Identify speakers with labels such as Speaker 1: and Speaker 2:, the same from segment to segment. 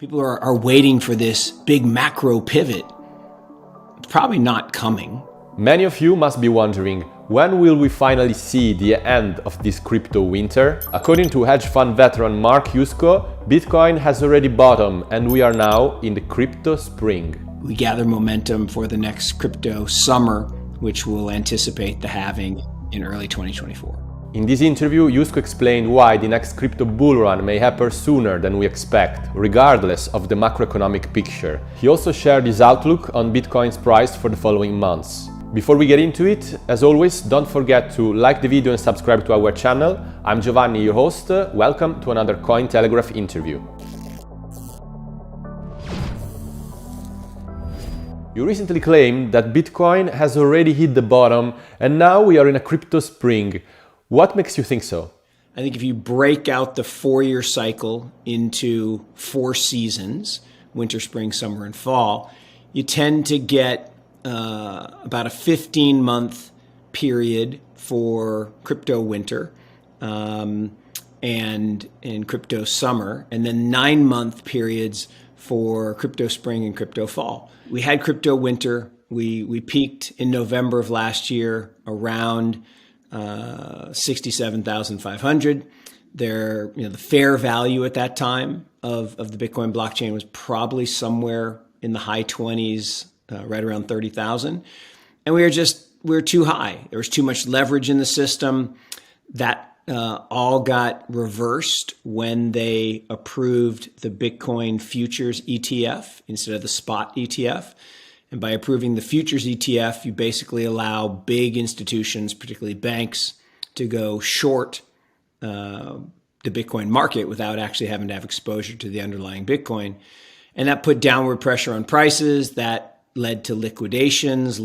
Speaker 1: People are waiting for this big macro pivot. It's probably not coming.
Speaker 2: Many of you must be wondering, when will we finally see the end of this crypto winter? According to hedge fund veteran Mark Yusko, Bitcoin has already bottomed and we are now in the crypto spring.
Speaker 1: We gather momentum for the next crypto summer, which we'll anticipate the halving in early 2024.
Speaker 2: In this interview, Yusko explained why the next crypto bull run may happen sooner than we expect, regardless of the macroeconomic picture. He also shared his outlook on Bitcoin's price for the following months. Before we get into it, as always, don't forget to like the video and subscribe to our channel. I'm Giovanni, your host. Welcome to another Cointelegraph interview. You recently claimed that Bitcoin has already hit the bottom and now we are in a crypto spring. What makes you think so?
Speaker 1: I think if you break out the 4-year cycle into 4 seasons, winter, spring, summer, and fall, you tend to get about a 15-month period for crypto winter and crypto summer, and then 9-month periods for crypto spring and crypto fall. We had crypto winter. We peaked in November of last year around 67,500. The fair value at that time of the Bitcoin blockchain was probably somewhere in the high 20s, right around 30,000. And we were too high. There was too much leverage in the system. That all got reversed when they approved the Bitcoin futures ETF instead of the spot ETF. And by approving the futures ETF, you basically allow big institutions, particularly banks, to go short the Bitcoin market without actually having to have exposure to the underlying Bitcoin. And that put downward pressure on prices. That led to liquidations of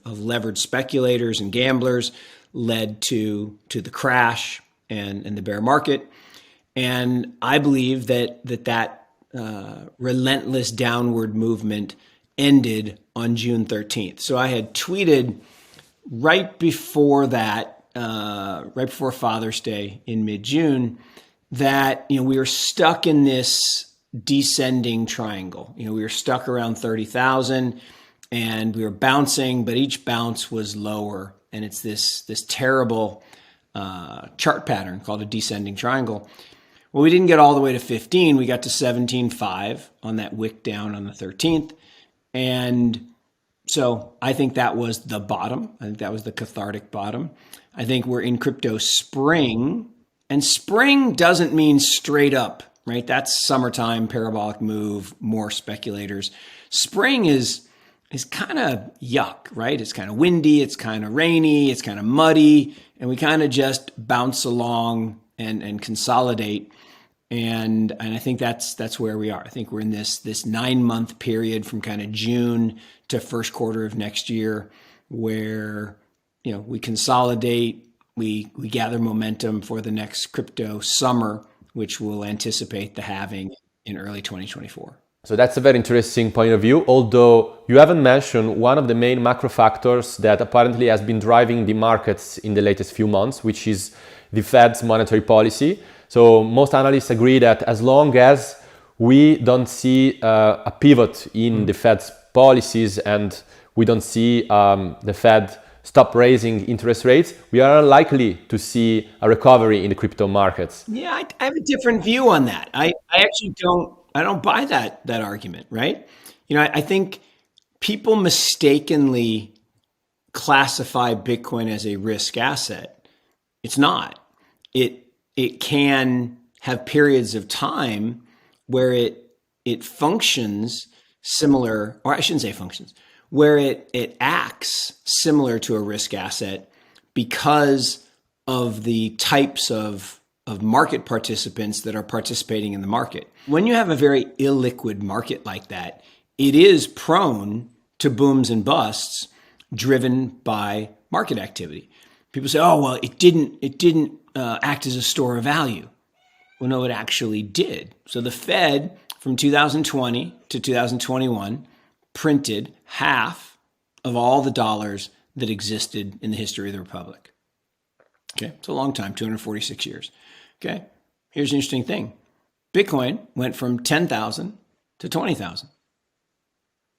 Speaker 1: leveraged speculators and gamblers, led to the crash and the bear market. And I believe that relentless downward movement ended on June 13th. So I had tweeted right before that, right before Father's Day in mid-June, that we were stuck in this descending triangle. We were stuck around 30,000 and we were bouncing, but each bounce was lower. And it's this terrible chart pattern called a descending triangle. Well, we didn't get all the way to 15. We got to 17.5 on that wick down on the 13th. And so I think that was the bottom. I think that was the cathartic bottom. I think we're in crypto spring, and spring doesn't mean straight up, right? That's summertime, parabolic move, more speculators. Spring is kind of yuck, right? It's kind of windy, it's kind of rainy, it's kind of muddy, and we kind of just bounce along and consolidate. And I think that's where we are. I think we're in this 9-month period from kind of June to first quarter of next year, where we consolidate, we gather momentum for the next crypto summer, which we'll anticipate the halving in early 2024.
Speaker 2: So that's a very interesting point of view, although you haven't mentioned one of the main macro factors that apparently has been driving the markets in the latest few months, which is the Fed's monetary policy. So most analysts agree that as long as we don't see a pivot in the Fed's policies and we don't see the Fed stop raising interest rates, we are unlikely to see a recovery in the crypto markets.
Speaker 1: Yeah, I have a different view on that. I actually don't buy that argument, right? I think people mistakenly classify Bitcoin as a risk asset. It's not. It can have periods of time where it functions similar, or I shouldn't say functions, where it acts similar to a risk asset because of the types of market participants that are participating in the market. When you have a very illiquid market like that, it is prone to booms and busts driven by market activity. People say, "Oh, well, it didn't act as a store of value." Well, no, it actually did. So the Fed from 2020 to 2021 printed half of all the dollars that existed in the history of the Republic. Okay, it's a long time, 246 years. Okay, here's an interesting thing. Bitcoin went from 10,000 to 20,000.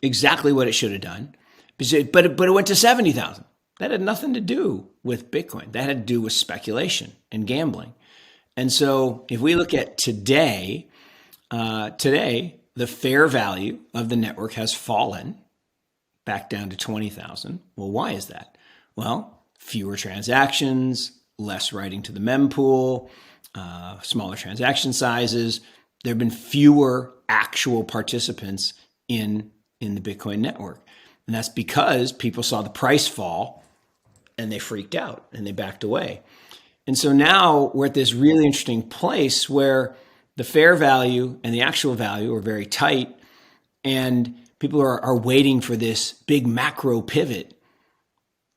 Speaker 1: Exactly what it should have done. But it went to 70,000. That had nothing to do with Bitcoin. That had to do with speculation and gambling. And so if we look at today, the fair value of the network has fallen back down to 20,000. Well, why is that? Well, fewer transactions, less writing to the mempool, smaller transaction sizes. There have been fewer actual participants in the Bitcoin network. And that's because people saw the price fall and they freaked out and they backed away. And so now we're at this really interesting place where the fair value and the actual value are very tight, and people are waiting for this big macro pivot.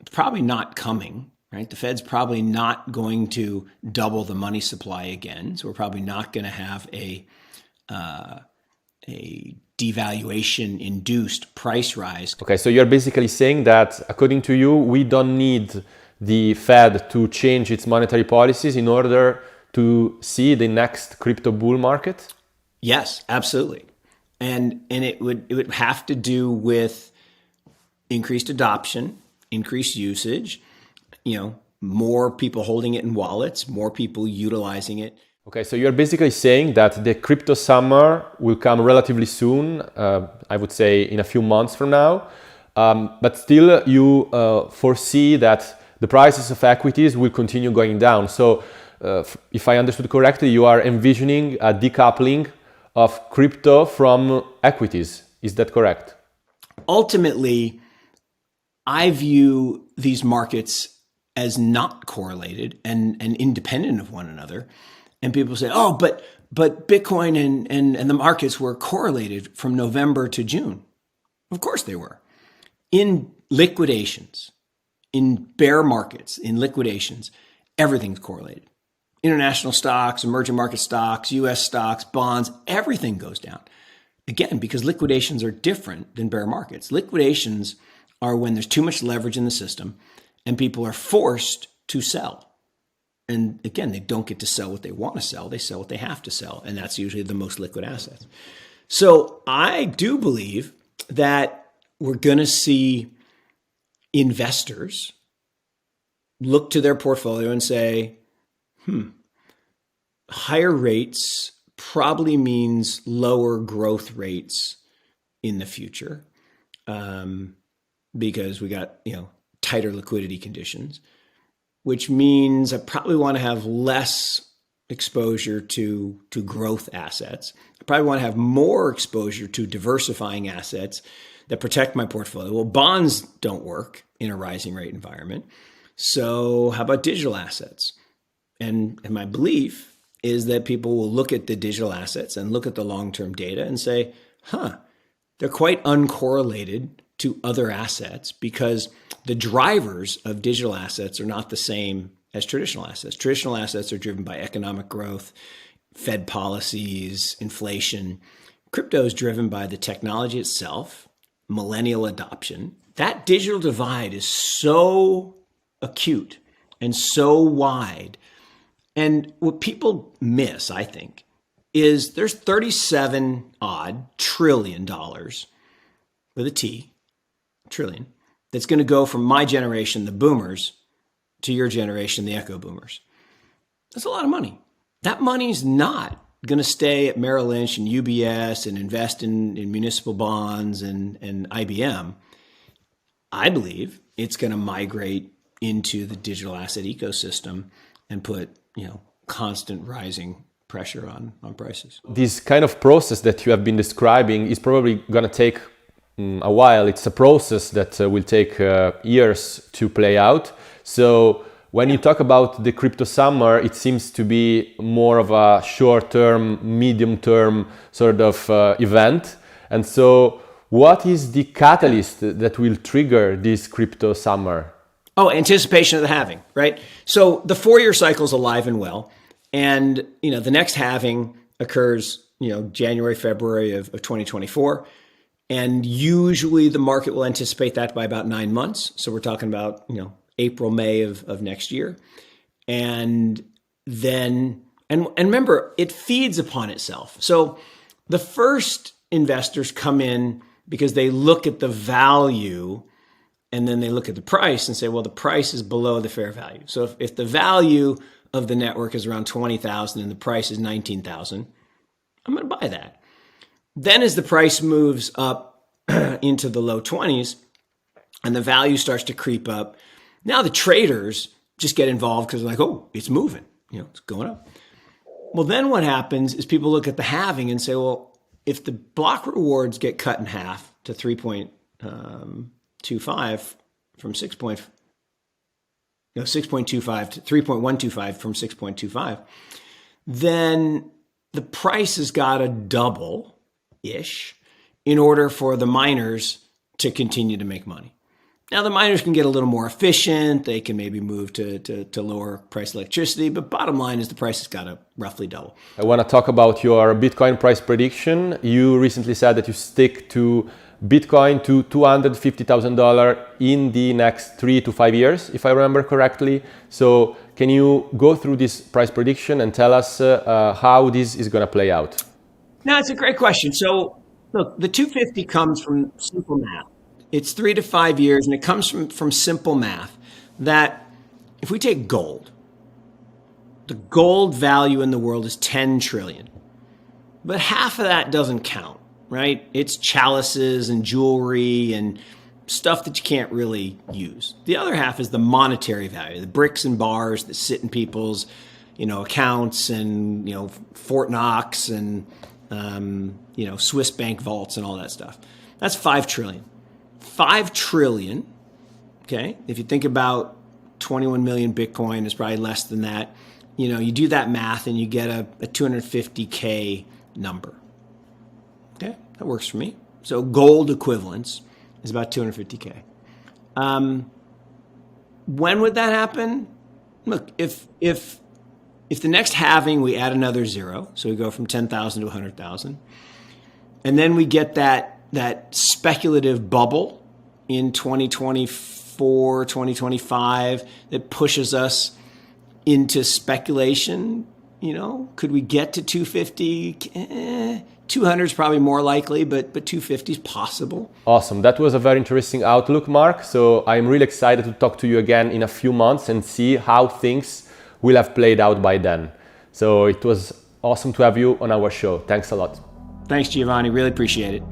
Speaker 1: It's probably not coming, right? The Fed's probably not going to double the money supply again. So we're probably not going to have a devaluation-induced price rise.
Speaker 2: Okay, so you're basically saying that, according to you, we don't need the Fed to change its monetary policies in order to see the next crypto bull market?
Speaker 1: Yes, absolutely. And it would have to do with increased adoption, increased usage, more people holding it in wallets, more people utilizing it.
Speaker 2: Okay, so you're basically saying that the crypto summer will come relatively soon, I would say in a few months from now, but still you foresee that the prices of equities will continue going down. So if I understood correctly, you are envisioning a decoupling of crypto from equities. Is that correct?
Speaker 1: Ultimately, I view these markets as not correlated and independent of one another. And people say, oh, but Bitcoin and the markets were correlated from November to June. Of course they were. In liquidations, in bear markets, in liquidations, everything's correlated. International stocks, emerging market stocks, US stocks, bonds, everything goes down. Again, because liquidations are different than bear markets. Liquidations are when there's too much leverage in the system and people are forced to sell. And again, they don't get to sell what they want to sell. They sell what they have to sell. And that's usually the most liquid assets. So I do believe that we're going to see investors look to their portfolio and say, higher rates probably means lower growth rates in the future, because we got, tighter liquidity conditions, which means I probably want to have less exposure to growth assets. I probably want to have more exposure to diversifying assets that protect my portfolio. Well, bonds don't work in a rising rate environment. So how about digital assets? And my belief is that people will look at the digital assets and look at the long-term data and say, they're quite uncorrelated to other assets because the drivers of digital assets are not the same as traditional assets. Traditional assets are driven by economic growth, Fed policies, inflation. Crypto is driven by the technology itself, millennial adoption. That digital divide is so acute and so wide. And what people miss, I think, is there's 37 odd trillion dollars with a T, trillion, that's going to go from my generation, the boomers, to your generation, the echo boomers. That's a lot of money. That money's not going to stay at Merrill Lynch and UBS and invest in municipal bonds and IBM. I believe it's going to migrate into the digital asset ecosystem and put, constant rising pressure on prices.
Speaker 2: This kind of process that you have been describing is probably going to take a while. It's a process that will take years to play out. So when you talk about the crypto summer, it seems to be more of a short-term, medium-term sort of event. And so what is the catalyst that will trigger this crypto summer?
Speaker 1: Oh, anticipation of the halving, right? So the 4-year cycle is alive and well. And, the next halving occurs, January, February of 2024. And usually the market will anticipate that by about 9 months. So we're talking about, April, May of next year. And then And remember, it feeds upon itself. So the first investors come in because they look at the value and then they look at the price and say, well, the price is below the fair value. So if the value of the network is around 20,000 and the price is 19,000, I'm going to buy that. Then as the price moves up into the low 20s and the value starts to creep up, now the traders just get involved because they're like, oh, it's moving, it's going up. Well, then what happens is people look at the halving and say, well, if the block rewards get cut in half to 3.25 from 6.25 to 3.125 from 6.25, then the price has got to double-ish in order for the miners to continue to make money. Now, the miners can get a little more efficient. They can maybe move to lower price electricity. But bottom line is the price has got to roughly double.
Speaker 2: I want to talk about your Bitcoin price prediction. You recently said that you stick to Bitcoin to $250,000 in the next 3 to 5 years, if I remember correctly. So can you go through this price prediction and tell us how this is going to play out?
Speaker 1: No, it's a great question. So look, the 250 comes from simple math. It's 3 to 5 years, and it comes from simple math that if we take gold, the gold value in the world is 10 trillion, but half of that doesn't count, right? It's chalices and jewelry and stuff that you can't really use. The other half is the monetary value, the bricks and bars that sit in people's, accounts and, Fort Knox and, Swiss bank vaults and all that stuff. That's 5 trillion. 5 trillion, okay? If you think about 21 million Bitcoin, it's probably less than that. You do that math and you get a 250K number. Okay, that works for me. So gold equivalence is about 250K. When would that happen? Look, if the next halving we add another zero, so we go from 10,000 to 100,000, and then we get that speculative bubble in 2024, 2025 that pushes us into speculation, could we get to 250? 200 is probably more likely, but 250 is possible.
Speaker 2: Awesome. That was a very interesting outlook, Mark. So I'm really excited to talk to you again in a few months and see how things will have played out by then. So it was awesome to have you on our show. Thanks a lot.
Speaker 1: Thanks, Giovanni. Really appreciate it.